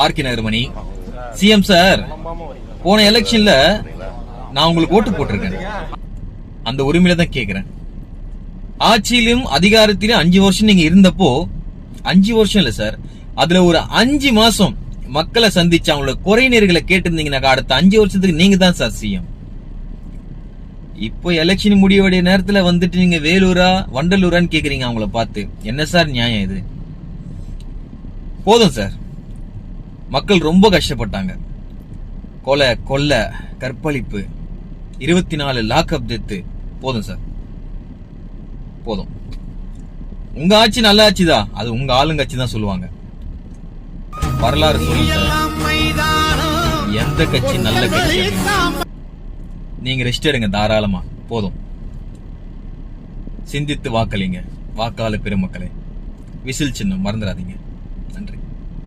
RK நகர்மணி. CM sir, போன எலெக்ஷன்ல நான் உங்களுக்கு ஓட்டு போட்டிருக்கேன். அந்த உரிமையில தான் கேக்குறேன். ஆட்சியிலும் அதிகாரத்திலும் 5 வருஷம் நீங்க இருந்தப்போ, 5 வருஷம் இல்ல சார், அதுல ஒரு 5 மாசம் மக்களை சந்திச்சு அவங்களோட குறைநீர்களை கேட்டிருந்தீங்கன்னா அடுத்த 5 வருஷத்துக்கு நீங்க தான் சார் சிஎம். இப்போ எலெக்ஷன் முடியக்கூடிய நேரத்துல வந்துட்டு நீங்க வேலூரா வண்டலூரான்னு கேக்குறீங்க அவங்கள பார்த்து. என்ன சார் நியாயம் இது? போதும் சார், மக்கள் ரொம்ப கஷ்டப்பட்டாங்க. கொலை, கொள்ளை, கற்பழிப்பு, 24 லாக்அப் டெத்து. போதும் சார், போதும். உங்க ஆட்சி நல்ல ஆட்சி தான், அது உங்க ஆளுங்கட்சி தான் சொல்லுவாங்க. வரலாறு சொல்லுங்க சார், எந்த கட்சி நல்ல கட்சி. நீங்க ரெஸ்ட் எடுங்க தாராளமா. போதும். சிந்தித்து வாக்களிங்க வாக்காளர் பெருமக்களே. விசில் சின்னம் மறந்துடாதீங்க.